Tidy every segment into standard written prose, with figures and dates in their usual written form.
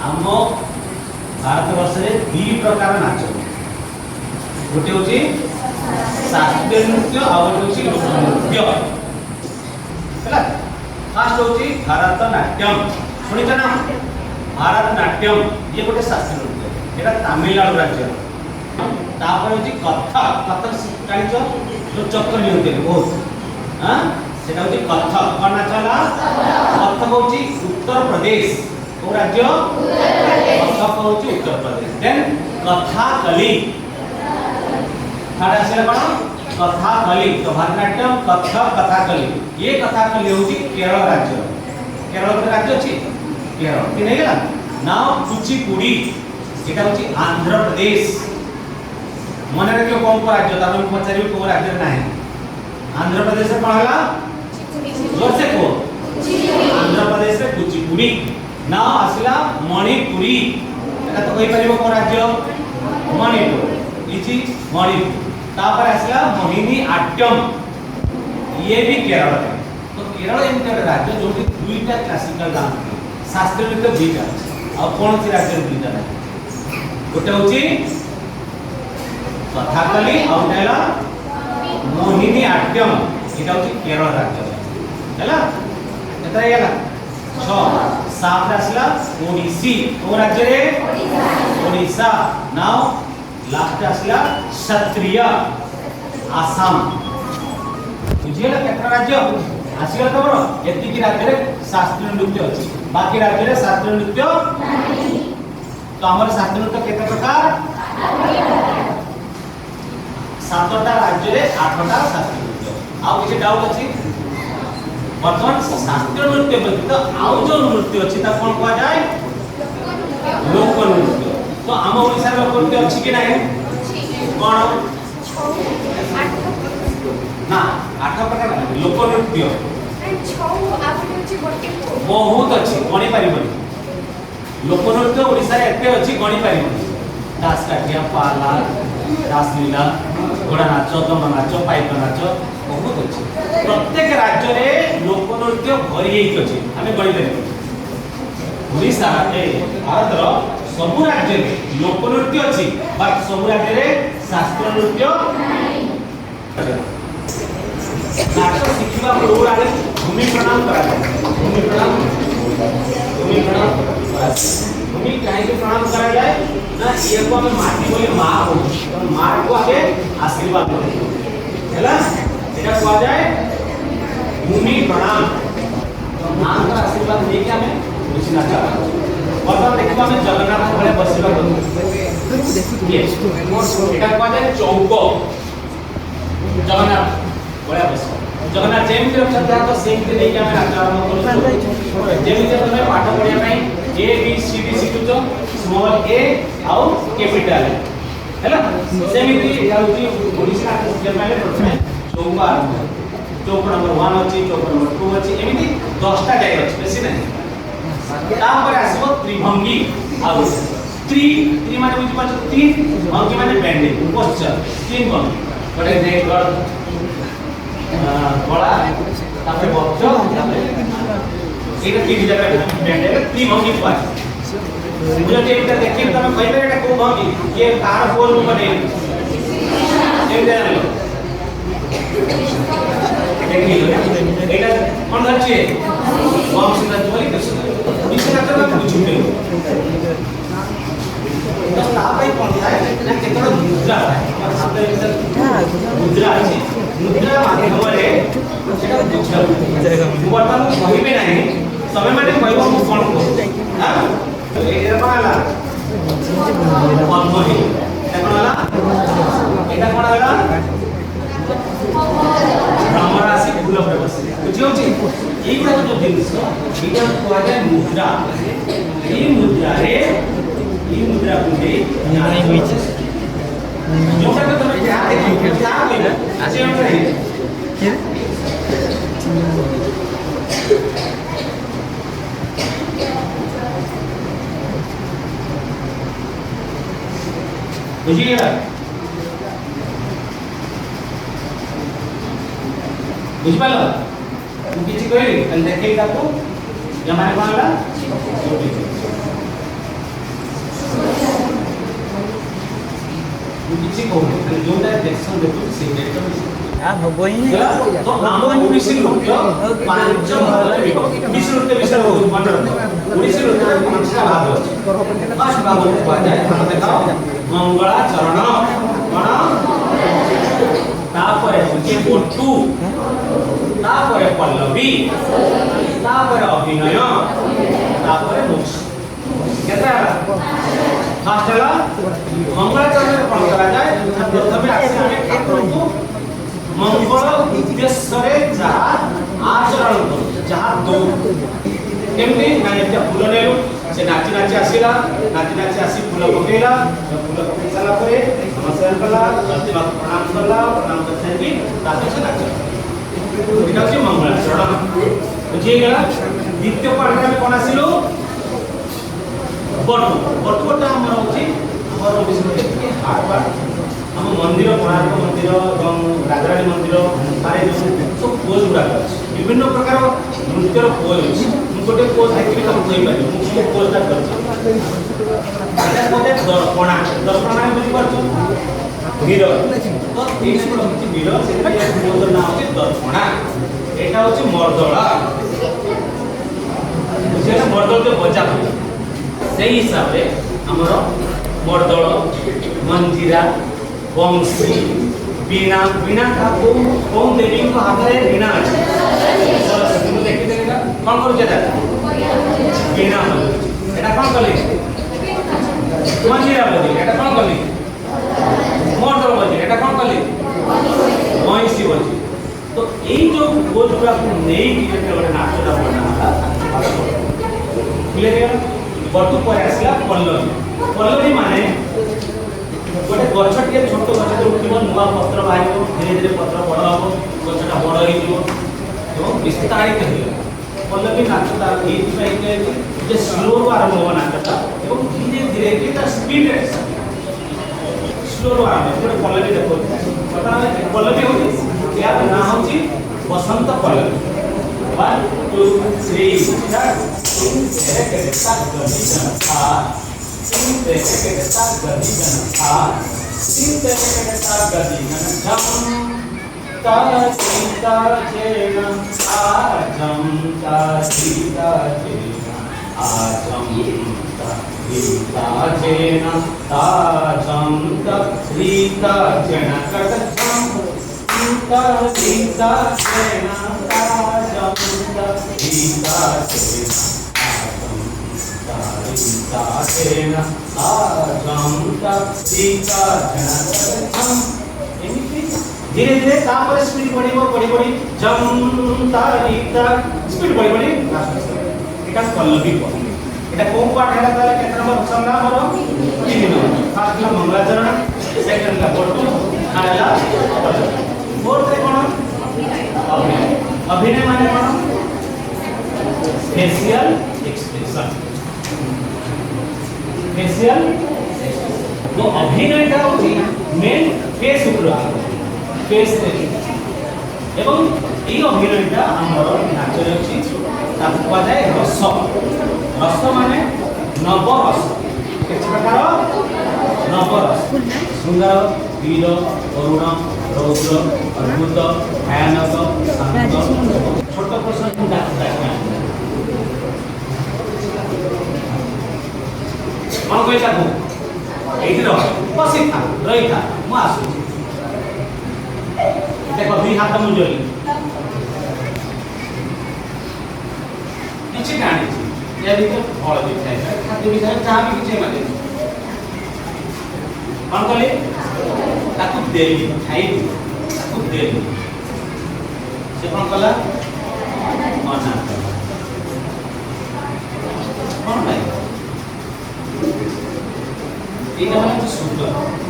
आम भारत वर्ष में 2 प्रकार नाच गोटे हूँ शास्त्रीय नृत्य आ गोटे हूँ लोक नृत्य है। फास्ट हूँ भारतनाट्यम शुणी ना भारतनाट्यम ये गोटे शास्त्रीय नृत्य यहाँ तमिलनाडु राज्य तापर हूँ कथक कथक जान जो चक्र नियंते बहुत हाँ से कथक कौन नाच कथक हूँ उत्तर प्रदेश को राज्य कथक हूँ उत्तर प्रदेश देन कथाकली थर्ड आसला कौन कथाकली तो भारतनाट्यम कथक कथाकली ये कथाकली हूँ केरल राज्य केरल राज्य अच्छी केरल कि नहीं गला ना कुचिपुड़ी यहाँ हूँ आंध्र प्रदेश मन रखियो कौन को राज्य तब पचारि कौन राज्य ना आंध्र प्रदेश में कौन है जोर से को आंध्र प्रदेश में कुचिपुड़ी ना आसला मणिपुरी एटा तो कहि परिबो को राज्य मणिपुर इची मणिपुर तापर आसला मोहिनी आट्यम ये भी केरल है तो केरल एमते राज्य जो कि दुईटा क्लासिकल डांस शास्त्रीय नृत्य दुईटा आ कोन सी राज्य दुईटा है गोटे होची कथाकली आ उठाला मोहिनी आट्यम एटा होची केरल राज्य हैला एतरा हैला 6 सात आसला ओडिसी को राज्य रे ओडिशा नाउ लास्ट आसला क्षत्रिय आसाम बुझियला केतना राज्य आसिला तबर एति की राज्य रे शास्त्रीय नृत्य अछि बाकी राज्य रे शास्त्रीय नृत्य नाही तो हमर शास्त्रीय नृत्य केते प्रकार 7टा राज्य रे 8टा शास्त्रीय नृत्य आ किछि डाउट अछि वर्तमान शास्त्रीय नृत्य व्यतीत आउ जो नृत्य अछि ता कोन कहै जाय लोक नृत्य तो आम ओडिसा लोक नृत्य अछि कि नाही कोन ना 8 प्रकार लोक नृत्य बहुत अच्छी गणी पारिबनी लोक नृत्य ओडिसा रे एते अछि गणी पारिबनी दास काठिया पाला रासलीला घोड़ा नाच दंड नाच पाइक नाच बहुत अच्छी प्रत्येक राज्य रे लोक नृत्य भरी अछि हमें गणी ले ओडिसा ए भारत रो सब राज्य रे लोक नृत्य अछि बट सब राज्य रे शास्त्रीय नृत्य नाही नाच शिखिबा पूर्व आगे भूमि प्रणाम करा भूमि प्रणाम भूमि काहे के प्रणाम करा जाए ना ये को हम माटी बोले मां हो तो मां को आगे आशीर्वाद दे हैला एटा को आ जाए भूमि प्रणाम तो मां का आशीर्वाद लेके हमें कुछ ना चाह और देखिबा में जगन्नाथ भले बसिबा देखि एटा को आ जाए चौक जगन्नाथ बड़ा बस जगन्नाथ जेमिति रखता तो सेमिति नहीं कि हमें आचरण करू जेमिति तमे पाठ पढ़िया पई ए बी सी डी सिखुचो स्मॉल ए आउ कैपिटल हैला सेमिति याउती ओडिसा के पहले प्रथमे चौक आरंभ चौक नंबर 1 अछि चौक नंबर 2 अछि एमिति 10 टा टाइप अछि बेसी नहीं तापर आसबो त्रिभंगी आउ त्रि माने बुझि पाछ तीन भंगी माने बेंडिंग पोस्चर तीन भंगी बड़े नेक बड़ा तापर बच्च तापर एटा तीन जगह बेंड है तीन भंगी पास मुझे एटा देखिए तमे कहबे एटा को भंगी ये कार बोल बने एक जान लो देखिए एटा कोन अछि बम सिंह बोली कृष्ण विषय तो बुझुते तो तापै कोन थाय ना केतरो मुद्रा है हाथ मुद्रा अछि मुद्रा माध्यम रे सेटा बुझा वर्तमान कहिबे नाही समय माने कहबो मु कोन को हां एटा कोनला पद्मही एटा कोनला एटा कोन होला ब्रह्मराशि फूल पर बस बुझियो छी एई गुडा जो जिनिस एटा को आगे मुद्रा ए मुद्रा रे ई मुद्रा गुडे नाही होई छै जोटा तो तमे क्या देखियो क्या होइला आसे हम रही के बुझिएगा बुझ पालो किछि कहली देखे ताको या माने कोनला କିଛି କହୁନି ଖାଲି ଯୋଉଟା ଡିରେକ୍ସନ ଦେଖୁଛି ସେଇ ଡିରେକ୍ସନ ହବ ହିଁ ତ ଆମ ଓଡ଼ିଶୀ ନୃତ୍ୟ ପାଞ୍ଚ ଭାଗରେ ବିଭକ୍ତ। ଓଡ଼ିଶୀ ନୃତ୍ୟ ବିଷୟରେ ମନେ ରଖ। ଓଡ଼ିଶୀ ନୃତ୍ୟରେ ପାଞ୍ଚଟା ଭାଗ ଅଛି। ଫାର୍ଷ୍ଟ ଭାଗକୁ କୁହାଯାଏ ଭାଗ ଦେଖାଅ ମଙ୍ଗଳାଚରଣ କଣ ତାପରେ ହଉଛି ବଟୁ ତାପରେ ପଲ୍ଲବୀ ତାପରେ ଅଭିନୟ ତାପରେ ମୋକ୍ଷ। କେତେ ହେଲା? ଫାର୍ଷ୍ଟ ହେଲା ମଙ୍ଗଳାଚରଣରେ କ'ଣ କରାଯାଏ? ପ୍ରଥମେ ଆସି ଆମେ ଠାକୁରଙ୍କୁ मंगल उद्देश्य जहाँ आचरण करूँ जहाँ दौ केमती ना एटा फूल नेलु से नाची नाची आसीला नाची नाची आसी फूल पकेला फूल पके सारा परे नमस्कार कला प्रणाम कर थैंकी ताते से नाच एटा से मंगलाचरण बुझी गेला। द्वितीय पाठ में कोन आसिलो बटुटा हमर होची हमर विषय आठ पाठ हम मंदिर कोणार्क मंदिर और राजरानी मंदिर मारे सब पोज गुड़ाक अच्छे विभिन्न प्रकार नृत्यर पोज अच्छे गोटे पोज देखिए तुम कहीपर मुझे पोजटा कर दर्पणा दर्पणा बुझीपार वीर तो ये वीर से पोजर नाम हूँ दर्पणा यहाँ हूँ मर्दल बुझे मर्दल जो बजा हुए से हिसाब से आमर मर्दल मंजीरा वंशी वीणा वीणा का कौन देवी को हाथ में वीणा अच्छे सरस्वती मुझे देखी देगा कौन करूँ जेटा वीणा एटा कौन कली मंजीरा बजी एटा कौन कली मर्दल बजी एटा कौन कली वंशी बजी तो यही जो बोझ गुड़ा को नहीं कि गोटे नाचटा बना क्लियर बटू पर आसला पल्लवी पल्लवी माने गोटे गछ टे छोट गछ उठिब नुआ पत्र बाहर धीरे धीरे पत्र बड़ हम गछटा बड़ हो विस्तारित हो पल्लवी नाचता ये स्लो आरंभ हो नाचता और धीरे धीरे स्पीड स्लो आरंभ गोटे पल्लवी देखो पल्लवी हो यार ना हूँ बसंत पल्लवी 1 2 3 स्टार्ट धीरे धीरे स्पीड बढ़ी बढ़ी जम तारीता स्पीड बढ़ी बढ़ी एटा पल्लवी पद एटा कोन पाठ हैला ताले केतना नंबर ऑप्शन ना हमरो 3 नंबर फर्स्ट ला मंगलाचरण सेकंड ला बटू आला फोर्थ रे कोन अभिनय माने कोन फेशियल एक्सप्रेशन फेशियल तो अभिनयटा होची मेन फेस ऊपर फेस एवं ये अभिनयटा आमर नाचर अच्छी कहुए रस रस माने नवरस प्रकार नवरस सुंदर वीर करुण रौद्र अद्भुत भयानक शांत छोट प्रश्न कौन कहता ये बसी था रही था मुझे आसू देख दुई हाथ मुझे किसी कहानी फल भी थाए खाद्य भी थाए जहाँ भी किसी माने कौन कले देली खाइबी देली से कौन कला मना कौन भाई এইটা হচ্ছে শুদ্ধ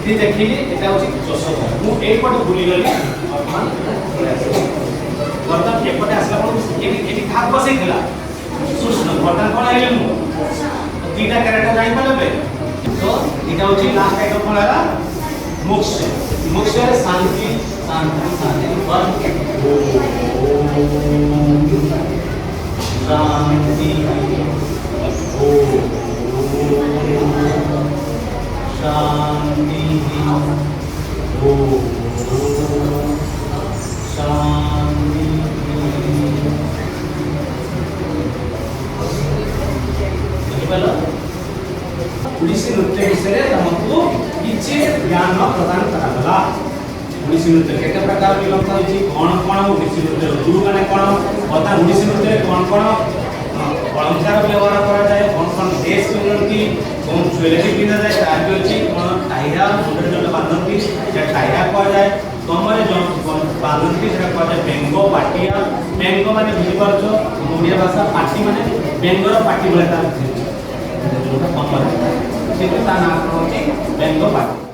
এটি দেখিলি এটা হচ্ছে যশোদ মু এই পটে ভুলি গলি বর্তমান এপটে আসলা পর এটি খাপ বসাই দিলা সুষ্ণ বর্তমান কোন আইলে মু দুইটা ক্যারেক্টার জানি পারবে তো এটা হচ্ছে লাস্ট আইটেম কোন হলা মোক্ষ মোক্ষের শান্তি শান্তি শান্তি বল শান্তি ও शांति ओडिसी नृत्य विषय तुमको किछि ज्ञान प्रदान करागला। ओडिसी नृत्य केते प्रकार विभक्त होछि कोन कोन ओडिसी नृत्य गुरु माने कोन बता ओडिसी नृत्य कोन कोन अलंकार व्यवहार करा जाए कोन कोन ड्रेस पिनती कोन ज्वेलरी पिना जाए तार भी अछि कोन टाइरा मुंडे जो बांधती जे टाइरा को जाए कमरे जो बांधती से को जाए बेंगो पाटिया बेंगो माने बुझि परछो ओडिया भाषा पाटी माने बेंगोर पाटी बोले तार जोटा कमरे से ता नाम होछि बेंगो पाटी।